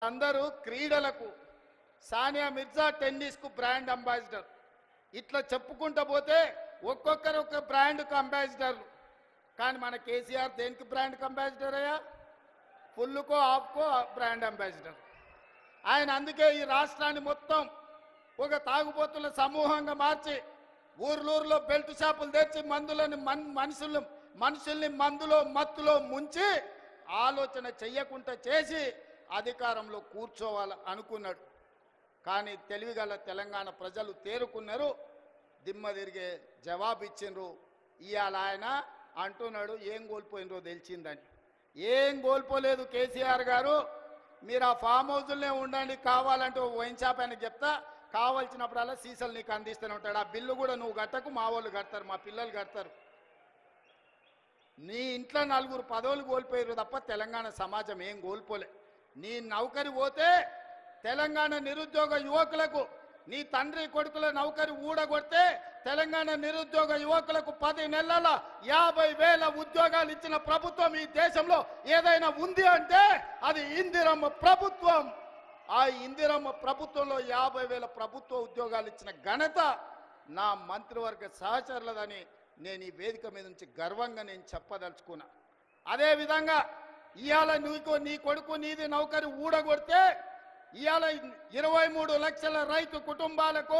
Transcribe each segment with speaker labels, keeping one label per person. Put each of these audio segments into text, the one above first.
Speaker 1: అందరూ క్రీడలకు సానియా మిర్జా టెన్నిస్ కు బ్రాండ్ అంబాసిడర్ ఇట్లా చెప్పుకుంటూ పోతే ఒక్కొక్కరు ఒక బ్రాండ్కు అంబాసిడర్లు. కానీ మన కేసీఆర్ దేనికి బ్రాండ్కి అంబాసిడర్ అయ్యా? ఫుల్కో ఆఫ్కో బ్రాండ్ అంబాసిడర్ ఆయన. అందుకే ఈ రాష్ట్రాన్ని మొత్తం ఒక తాగుబోతుల సమూహంగా మార్చి ఊర్లూరులో బెల్ట్ షాపులు తెచ్చి మనుషుల్ని మందులో మత్తులో ముంచి ఆలోచన చెయ్యకుండా చేసి అధికారంలో కూర్చోవాలి అనుకున్నాడు. కానీ తెలివిగల తెలంగాణ ప్రజలు తేరుకున్నారు, దిమ్మ తిరిగే జవాబు ఇచ్చిండ్రు. ఇవాళ ఆయన అంటున్నాడు ఏం కోల్పోయినరో తెలిసిందని. ఏం కోల్పోలేదు కేసీఆర్ గారు, మీరు ఆ ఫామ్ హౌజుల్నే ఉండండి, కావాలంటే వైన్ షాప్ ఆయనకు చెప్తా, కావాల్సినప్పుడల్లా సీసాలు నీకు అందిస్తూనే ఉంటాడు. ఆ బిల్లు కూడా నువ్వు కట్టకు, మా వాళ్ళు కడతారు, మా పిల్లలు కడతారు. నీ ఇంట్లో నలుగురు పదవులు కోల్పోయారు తప్ప తెలంగాణ సమాజం ఏం కోల్పోలే. నీ నౌకరి పోతే తెలంగాణ నిరుద్యోగ యువకులకు, నీ తండ్రి కొడుకుల నౌకరి ఊడగొడితే తెలంగాణ నిరుద్యోగ యువకులకు 10 నెలల 50,000 ఉద్యోగాలు ఇచ్చిన ప్రభుత్వం ఈ దేశంలో ఏదైనా ఉంది అంటే అది ఇందిరమ్మ ప్రభుత్వం. ఆ ఇందిరమ్మ ప్రభుత్వంలో 50,000 ప్రభుత్వ ఉద్యోగాలు ఇచ్చిన ఘనత నా మంత్రివర్గ సహచరులదని నేను ఈ వేదిక మీద నుంచి గర్వంగా నేను చెప్పదలుచుకున్నా. అదేవిధంగా ఇవాళ నీ కొడుకు నీది నౌకరి ఊడగొడితే ఇవాళ 23 లక్షల రైతు కుటుంబాలకు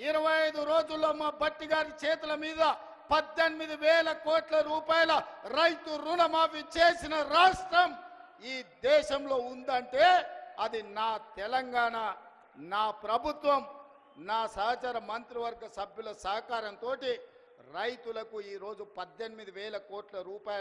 Speaker 1: 25 రోజుల్లో మా బట్టి గారి చేతుల మీద 18,000 కోట్ల రూపాయల రైతు రుణమాఫీ చేసిన రాష్ట్రం ఈ దేశంలో ఉందంటే అది నా తెలంగాణ, నా ప్రభుత్వం, నా సహచర మంత్రివర్గ సభ్యుల సహకారంతో రైతులకు ఈరోజు 18,000 కోట్ల రూపాయలు